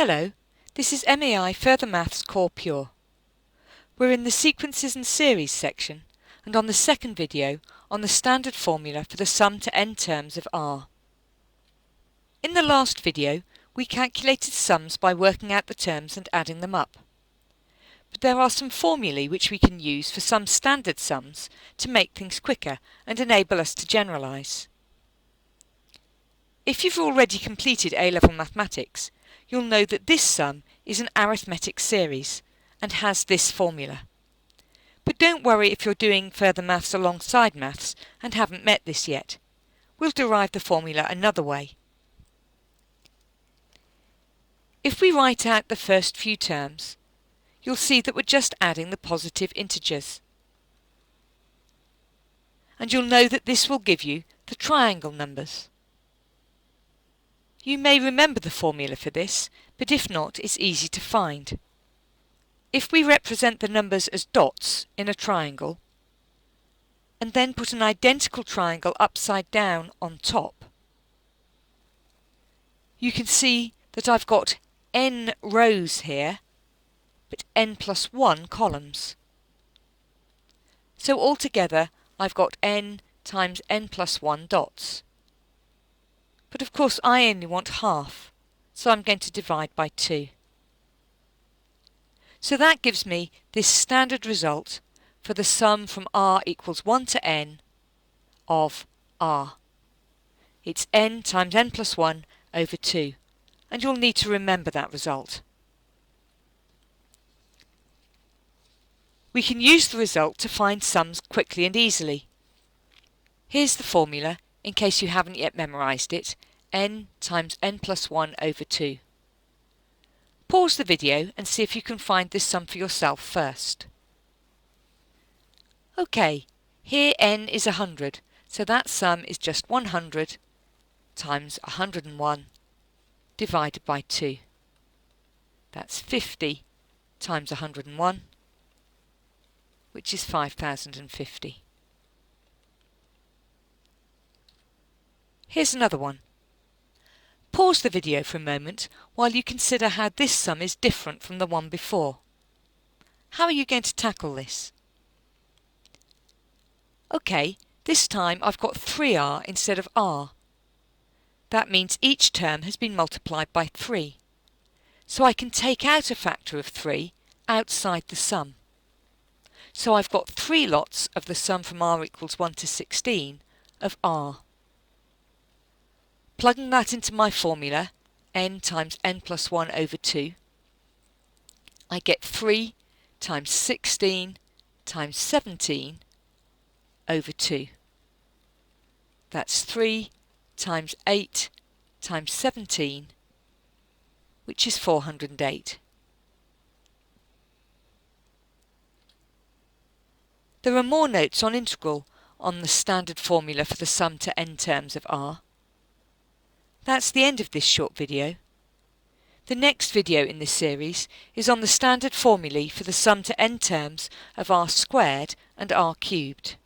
Hello, this is MEI Further Maths Core Pure. We're in the Sequences and Series section and on the second video on the standard formula for the sum to n terms of R. In the last video we calculated sums by working out the terms and adding them up. But there are some formulae which we can use for some standard sums to make things quicker and enable us to generalise. If you've already completed A-level mathematics, you'll know that this sum is an arithmetic series and has this formula. But don't worry if you're doing further maths alongside maths and haven't met this yet. We'll derive the formula another way. If we write out the first few terms, you'll see that we're just adding the positive integers. And you'll know that this will give you the triangle numbers. You may remember the formula for this, but if not, it's easy to find. If we represent the numbers as dots in a triangle, and then put an identical triangle upside down on top, you can see that I've got n rows here, but n plus 1 columns. So altogether I've got n times n plus 1 dots. But of course I only want half, so I'm going to divide by 2. So that gives me this standard result for the sum from r equals 1 to n of r. It's n times n plus 1 over 2, and you'll need to remember that result. We can use the result to find sums quickly and easily. Here's the formula, in case you haven't yet memorised it, n times n plus 1 over 2. Pause the video and see if you can find this sum for yourself first. OK, here n is 100, so that sum is just 100 times 101 divided by 2. That's 50 times 101, which is 5050. Here's another one. Pause the video for a moment while you consider how this sum is different from the one before. How are you going to tackle this? OK, this time I've got 3r instead of r. That means each term has been multiplied by 3. So I can take out a factor of 3 outside the sum. So I've got 3 lots of the sum from r equals 1 to 16 of r. Plugging that into my formula, n times n plus 1 over 2, I get 3 times 16 times 17 over 2. That's 3 times 8 times 17, which is 408. There are more notes on integral on the standard formula for the sum to n terms of r. That's the end of this short video. The next video in this series is on the standard formulae for the sum to n terms of r squared and r cubed.